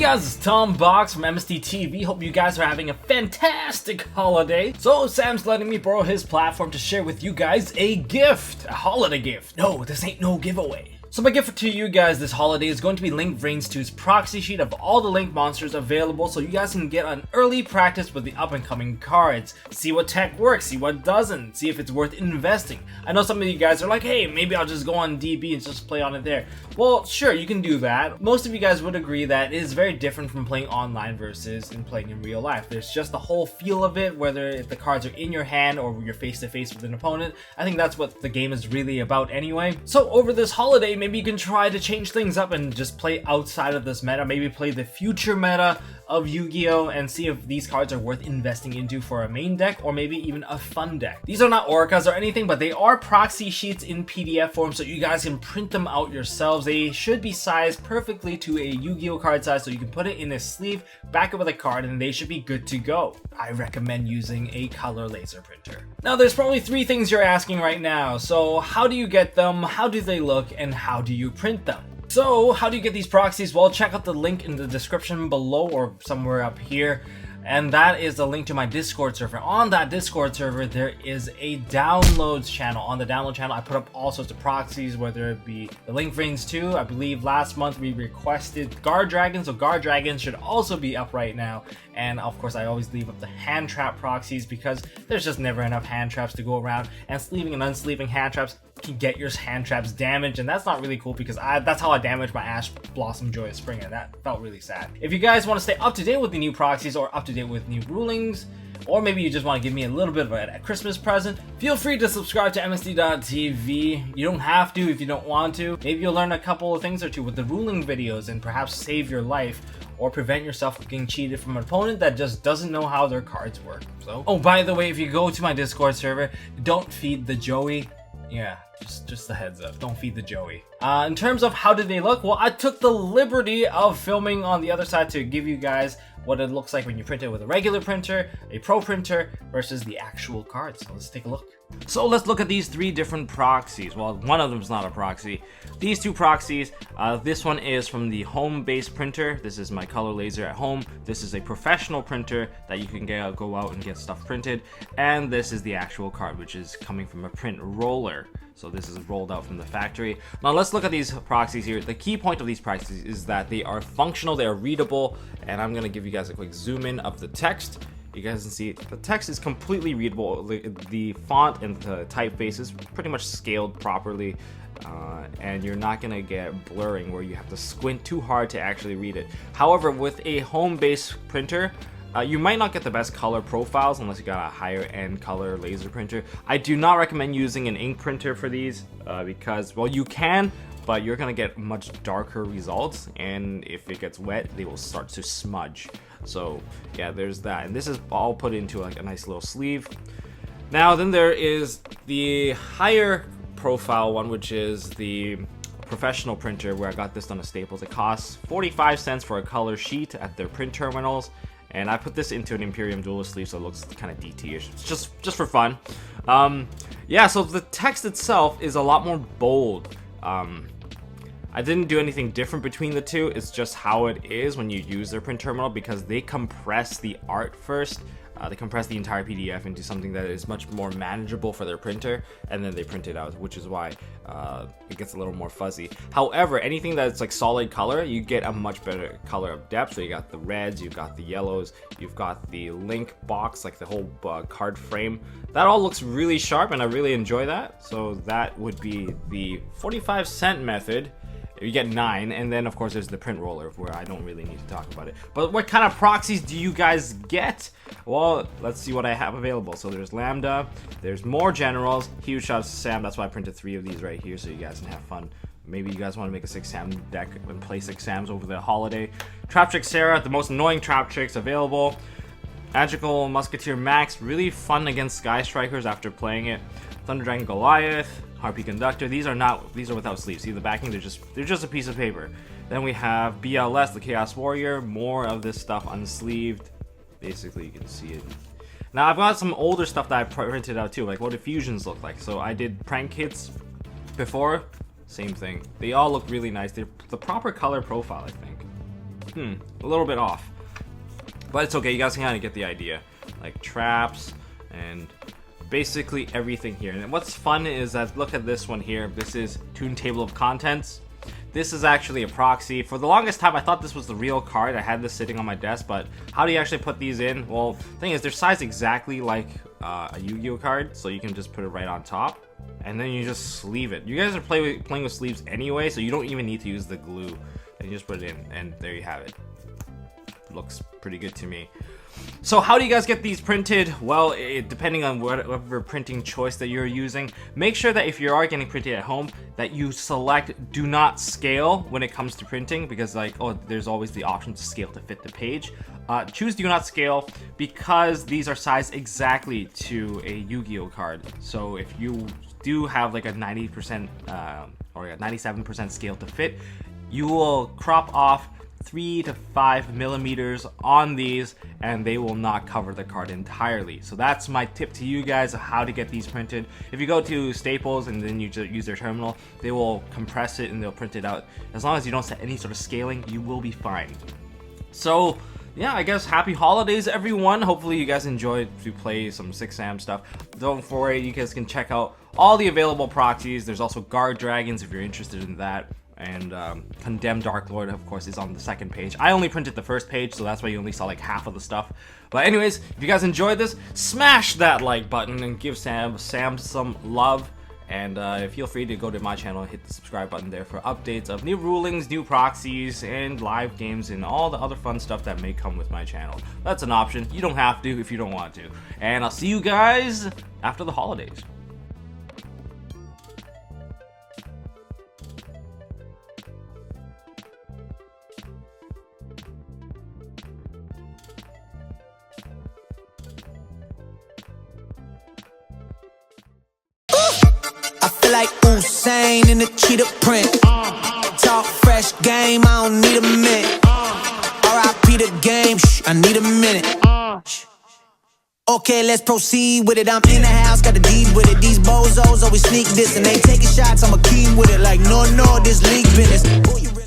guys, it's Tom Box from MSD TV. Hope you guys are having a fantastic holiday. So Sam's letting me borrow his platform to share with you guys a gift, a holiday gift. No, this ain't no giveaway. So my gift to you guys this holiday is going to be Link Vrains 2's proxy sheet of all the Link monsters available, so you guys can get an early practice with the up and coming cards. See what tech works, see what doesn't, see if it's worth investing. I know some of you guys are like, hey, maybe I'll just go on DB and just play on it there. Well, sure, you can do that. Most of you guys would agree that it is very different from playing online versus in playing in real life. There's just the whole feel of it, whether if the cards are in your hand or you're face to face with an opponent. I think that's what the game is really about anyway. So over this holiday, maybe you can try to change things up and just play outside of this meta. Maybe play the future meta of Yu-Gi-Oh! And see if these cards are worth investing into for a main deck or maybe even a fun deck. These are not orcas or anything, but they are proxy sheets in PDF form, so you guys can print them out yourselves. They should be sized perfectly to a Yu-Gi-Oh! Card size, so you can put it in a sleeve, back it with a card, and they should be good to go. I recommend using a color laser printer. Now there's probably three things you're asking right now. So how do you get them, how do they look, and how do you print them? So how do you get these proxies? Well, check out the link in the description below or somewhere up here. And that is the link to my Discord server. On that Discord server, there is a downloads channel. On the download channel, I put up all sorts of proxies, whether it be the Link Vrains 2. I believe last month we requested Guard Dragon, so Guard Dragon should also be up right now. And of course, I always leave up the hand trap proxies because there's just never enough hand traps to go around. And sleeving and unsleeving hand traps can get your hand traps damaged, and that's not really cool because that's how I damaged my Ash Blossom Joyous Spring, and that felt really sad. If you guys want to stay up to date with the new proxies or up to date with new rulings, or maybe you just want to give me a little bit of a Christmas present, feel free to subscribe to MSD.TV. You don't have to if you don't want to. Maybe you'll learn a couple of things or two with the ruling videos and perhaps save your life or prevent yourself from getting cheated from an opponent that just doesn't know how their cards work. So, oh, by the way, if you go to my Discord server, don't feed the Joey. Yeah, just a heads up, don't feed the Joey. In terms of how did they look, well, I took the liberty of filming on the other side to give you guys what it looks like when you print it with a regular printer, a pro printer, versus the actual cards. So let's take a look. So let's look at these three different proxies. Well, one of them is not a proxy. These two proxies, this one is from the home-based printer. This is my color laser at home. This is a professional printer that you can go out and get stuff printed. And this is the actual card, which is coming from a print roller. So this is rolled out from the factory. Now let's look at these proxies here. The key point of these proxies is that they are functional, they are readable, and I'm gonna give you guys a quick zoom in of the text. You guys can see the text is completely readable. The font and the typeface is pretty much scaled properly, and you're not gonna get blurring where you have to squint too hard to actually read it. However, with a home-based printer, you might not get the best color profiles unless you got a higher end color laser printer. I do not recommend using an ink printer for these because, well, you can, but you're gonna get much darker results, and if it gets wet, they will start to smudge. So yeah, there's that. And this is all put into like a nice little sleeve. Now then there is the higher profile one, which is the professional printer, where I got this done at Staples. It costs 45 cents for a color sheet at their print terminals. And I put this into an Imperium Duelist sleeve, so it looks kind of DT-ish. It's just for fun. Yeah, so the text itself is a lot more bold. I didn't do anything different between the two. It's just how it is when you use their print terminal, because they compress the art first. They compress the entire PDF into something that is much more manageable for their printer, and then they print it out, which is why it gets a little more fuzzy. However, anything that's like solid color, you get a much better color of depth. So you got the reds, you've got the yellows, you've got the link box, like the whole card frame. That all looks really sharp, and I really enjoy that. So that would be the 45-cent method. You get 9, and then of course there's the print roller, where I don't really need to talk about it. But what kind of proxies do you guys get? Well, let's see what I have available. So there's Lambda, there's more generals, huge shots to Sam. That's why I printed 3 of these right here, so you guys can have fun. Maybe you guys want to make a 6 Sam deck and play 6 Sams over the holiday. Trap Trick Sarah, the most annoying trap tricks available. Magical Musketeer Max, really fun against Sky Strikers after playing it. Thunder Dragon Goliath, Harpy Conductor. These are without sleeves. See the backing? They're just a piece of paper. Then we have BLS, the Chaos Warrior. More of this stuff unsleeved. Basically, you can see it. Now I've got some older stuff that I printed out too, like what do fusions look like. So I did prank kits before. Same thing. They all look really nice. They're the proper color profile, I think. a little bit off. But it's okay, you guys can kind of get the idea. Like traps and basically everything here. And what's fun is that, look at this one here. This is Toon Table of Contents. This is actually a proxy. For the longest time, I thought this was the real card. I had this sitting on my desk, but how do you actually put these in? Well, the thing is, they're sized exactly like a Yu-Gi-Oh card, so you can just put it right on top, and then you just sleeve it. You guys are playing with sleeves anyway, so you don't even need to use the glue. And you just put it in, and there you have it. Looks pretty good to me. So how do you guys get these printed? Well, depending on whatever printing choice that you're using, make sure that if you are getting printed at home, that you select do not scale when it comes to printing, because like, oh, there's always the option to scale to fit the page. Choose do not scale because these are sized exactly to a Yu-Gi-Oh card. So if you do have like a 90% or a 97% scale to fit, you will crop off 3 to 5 millimeters on these, and they will not cover the card entirely. So that's my tip to you guys of how to get these printed. If you go to Staples and then you just use their terminal, they will compress it and they'll print it out. As long as you don't set any sort of scaling, you will be fine. So yeah, I guess happy holidays everyone. Hopefully you guys enjoyed to play some 6am stuff. Don't worry, you guys can check out all the available proxies. There's also Guard Dragons if you're interested in that. And Condemned Dark Lord, of course, is on the second page. I only printed the first page, so that's why you only saw like half of the stuff. But anyways, if you guys enjoyed this, smash that like button and give Sam some love. And feel free to go to my channel and hit the subscribe button there for updates of new rulings, new proxies, and live games, and all the other fun stuff that may come with my channel. That's an option. You don't have to if you don't want to. And I'll see you guys after the holidays. Like Usain in the cheetah print. Talk fresh game, I don't need a minute. R.I.P. the game, I need a minute. Okay, let's proceed with it. I'm in the house, got the deed with it. These bozos always sneak this and they taking shots. I'm a key with it. Like no, this league business.